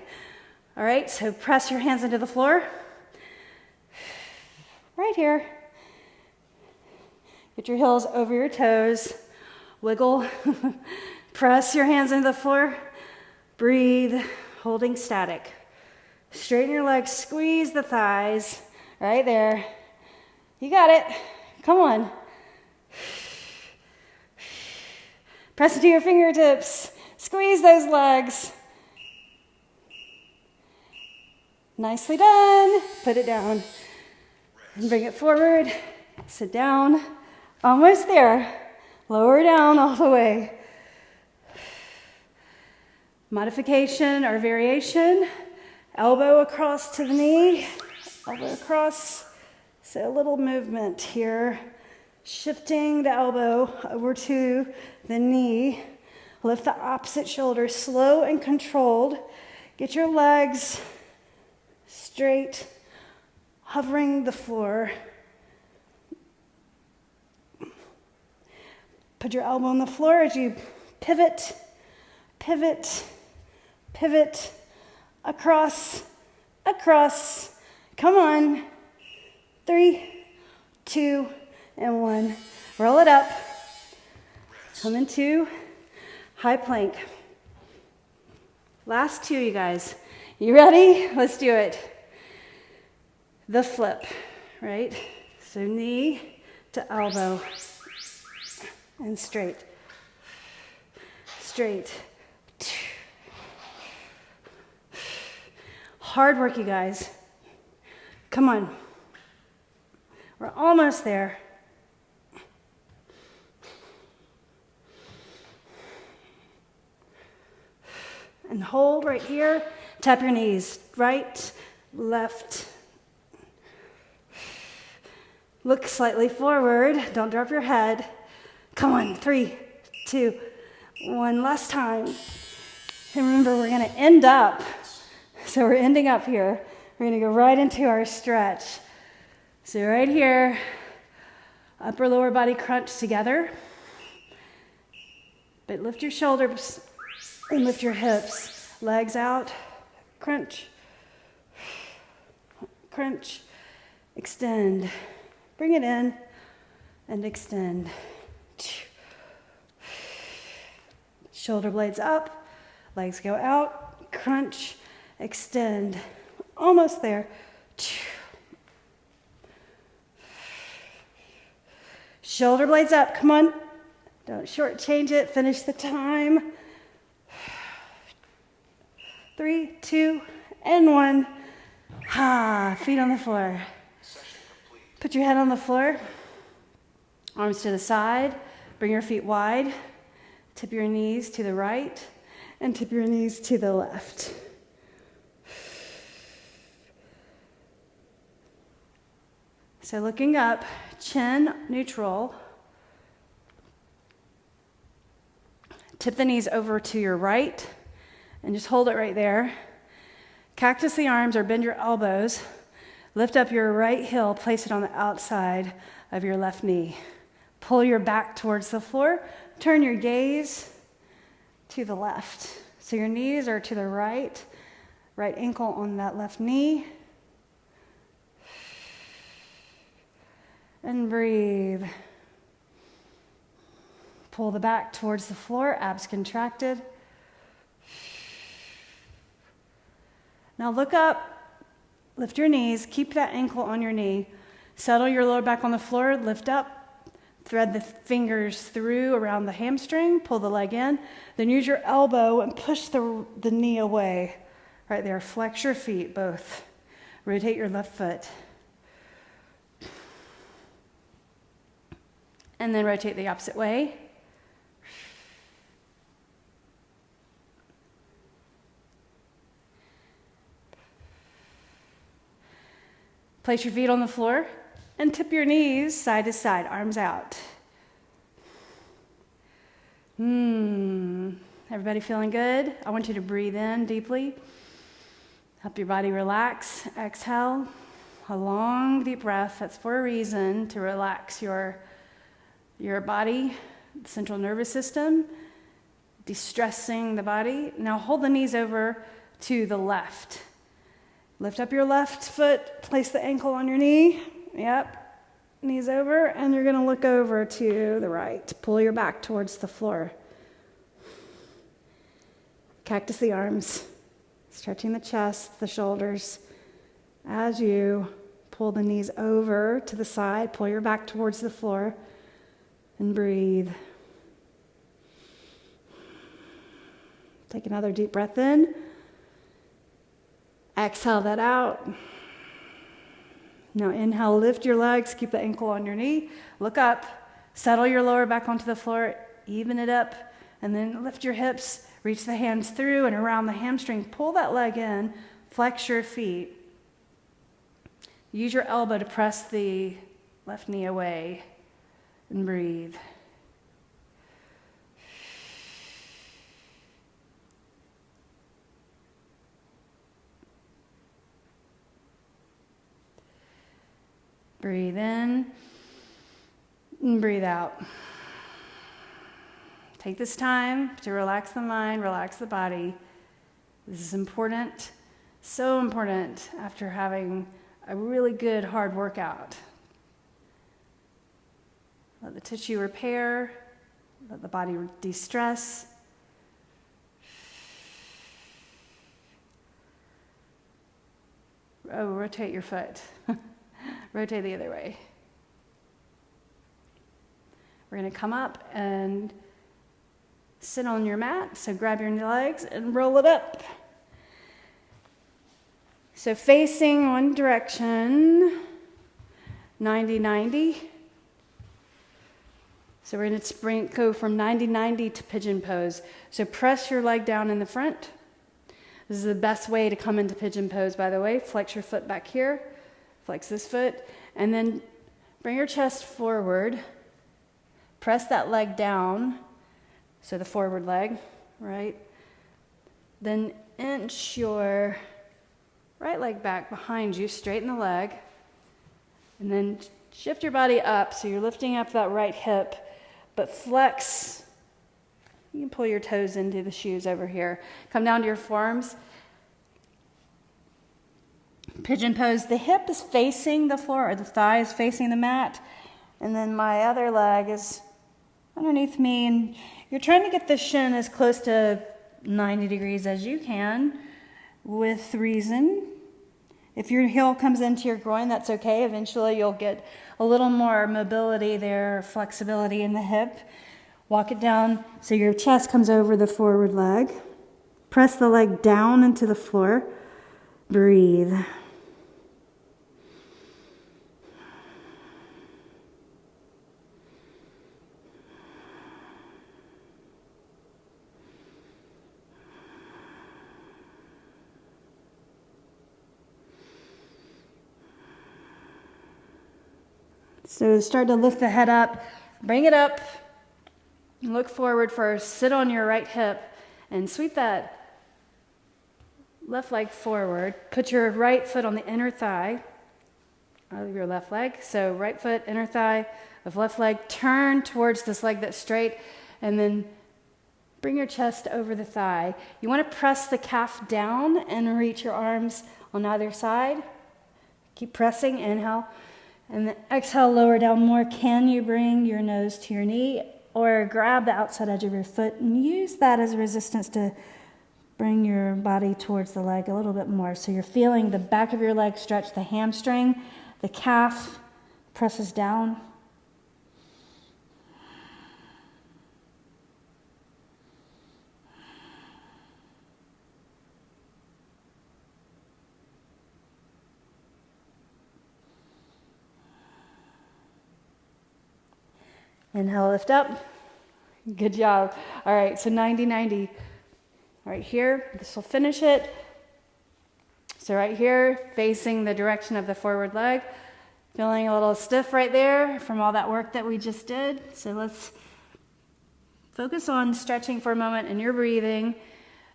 All right, so press your hands into the floor. Right here. Get your heels over your toes. Wiggle. Press your hands into the floor. Breathe, holding static. Straighten your legs, squeeze the thighs. Right there. You got it. Come on. Press into your fingertips. Squeeze those legs. Nicely done. Put it down. And bring it forward. Sit down. Almost there. Lower down all the way. Modification or variation. Elbow across to the knee. Elbow across. So a little movement here. Shifting the elbow over to the knee. Lift the opposite shoulder, slow and controlled. Get your legs straight, hovering the floor. Put your elbow on the floor as you pivot, pivot, pivot, across, across. Come on. 3, 2, and 1. Roll it up. Come into high plank. Last 2, you guys. You ready? Let's do it. The flip, right? So knee to elbow and straight. Straight. Hard work, you guys. Come on. We're almost there. And hold right here. Tap your knees. Right, left. Look slightly forward. Don't drop your head. Come on. 3, 2, 1. Last time. And remember, we're going to end up. So we're ending up here. We're going to go right into our stretch. So right here, upper lower body crunch together. But lift your shoulders and lift your hips. Legs out. Crunch. Crunch. Extend. Bring it in and extend. Shoulder blades up. Legs go out. Crunch. Extend. Almost there. Shoulder blades up. Come on. Don't shortchange it. Finish the time. 3, 2, and 1. Ah, feet on the floor. Session complete. Put your head on the floor. Arms to the side. Bring your feet wide. Tip your knees to the right and tip your knees to the left. So looking up, chin neutral. Tip the knees over to your right and just hold it right there. Cactus the arms or bend your elbows. Lift up your right heel, place it on the outside of your left knee. Pull your back towards the floor. Turn your gaze to the left. So your knees are to the right. Right ankle on that left knee. And breathe. Pull the back towards the floor, abs contracted. Now look up, lift your knees, keep that ankle on your knee. Settle your lower back on the floor, lift up, thread the fingers through around the hamstring, pull the leg in, then use your elbow and push the knee away. Right there, flex your feet both. Rotate your left foot. And then rotate the opposite way. Place your feet on the floor and tip your knees side to side, arms out. Everybody feeling good? I want you to breathe in deeply. Help your body relax. Exhale. A long, deep breath. That's for a reason, to relax your body, the central nervous system, de-stressing the body. Now hold the knees over to the left. Lift up your left foot, place the ankle on your knee. Yep, knees over, and you're going to look over to the right. Pull your back towards the floor. Cactus the arms, stretching the chest, the shoulders. As you pull the knees over to the side, pull your back towards the floor, and breathe. Take another deep breath in. Exhale that out. Now inhale, lift your legs, keep the ankle on your knee. Look up, settle your lower back onto the floor, even it up, and then lift your hips, reach the hands through and around the hamstring. Pull that leg in, flex your feet. Use your elbow to press the left knee away and breathe. Breathe in and breathe out. Take this time to relax the mind, relax the body. This is important, so important after having a really good hard workout. Let the tissue repair, let the body de-stress. Oh, rotate your foot. Rotate the other way. We're going to come up and sit on your mat. So grab your legs and roll it up. So facing one direction, 90-90. So we're going to go from 90-90 to pigeon pose. So press your leg down in the front. This is the best way to come into pigeon pose, by the way. Flex your foot back here. Flex this foot, and then bring your chest forward. Press that leg down, so the forward leg, right? Then inch your right leg back behind you, straighten the leg, and then shift your body up, so you're lifting up that right hip, but flex. You can pull your toes into the shoes over here. Come down to your forearms. Pigeon pose, the hip is facing the floor, or the thigh is facing the mat, and then my other leg is underneath me, and you're trying to get the shin as close to 90 degrees as you can, with reason. If your heel comes into your groin, that's okay. Eventually you'll get a little more mobility there, flexibility in the hip. Walk it down so your chest comes over the forward leg. Press the leg down into the floor. Breathe. So start to lift the head up, bring it up, look forward first, sit on your right hip, and sweep that left leg forward. Put your right foot on the inner thigh of your left leg. So right foot, inner thigh of left leg, turn towards this leg that's straight, and then bring your chest over the thigh. You want to press the calf down and reach your arms on either side. Keep pressing, inhale. And then exhale, lower down more. Can you bring your nose to your knee or grab the outside edge of your foot and use that as resistance to bring your body towards the leg a little bit more. So you're feeling the back of your leg stretch, the hamstring, the calf presses down. Inhale, lift up. Good job. All right, so 90-90. Right here, this will finish it. So right here, facing the direction of the forward leg. Feeling a little stiff right there from all that work that we just did. So let's focus on stretching for a moment and your breathing.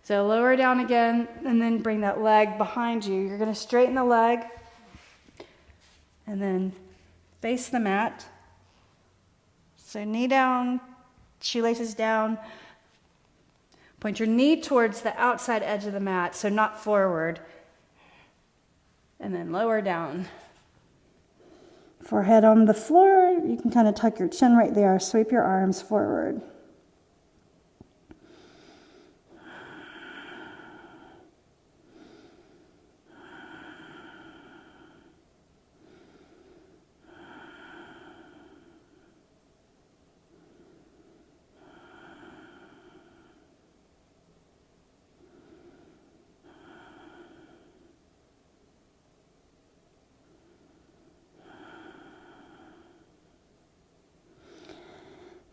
So lower down again and then bring that leg behind you. You're going to straighten the leg and then face the mat. So knee down, shoelaces down. Point your knee towards the outside edge of the mat, so not forward. And then lower down. Forehead on the floor, you can kind of tuck your chin right there. Sweep your arms forward.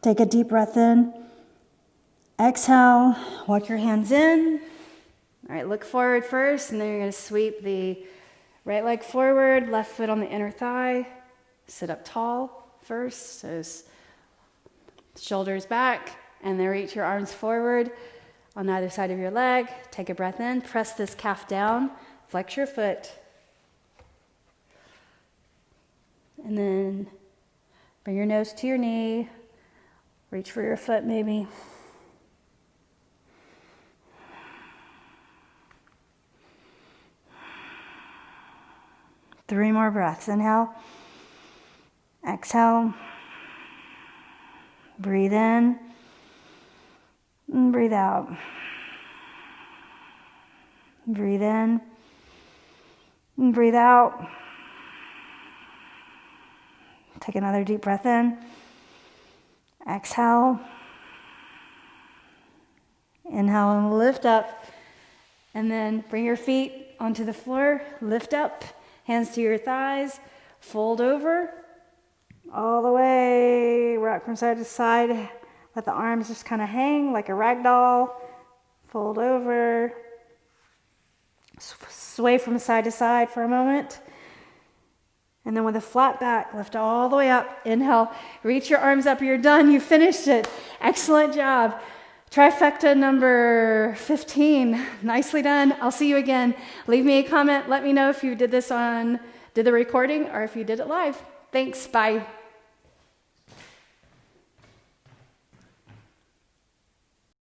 Take a deep breath in. Exhale, walk your hands in. All right, look forward first, and then you're going to sweep the right leg forward, left foot on the inner thigh. Sit up tall first, so shoulders back, and then reach your arms forward on either side of your leg. Take a breath in, press this calf down, flex your foot. And then bring your nose to your knee. Reach for your foot maybe. Three more breaths. Inhale. Exhale. Breathe in. And breathe out. Breathe in. And breathe out. Take another deep breath in. Exhale. Inhale and lift up. And then bring your feet onto the floor. Lift up. Hands to your thighs. Fold over. All the way. Rock from side to side. Let the arms just kind of hang like a rag doll. Fold over. Sway from side to side for a moment. And then with a flat back, lift all the way up. Inhale, reach your arms up. You're done. You finished it. Excellent job. Trifecta number 15. Nicely done. I'll see you again. Leave me a comment. Let me know if you did the recording or if you did it live. Thanks. Bye.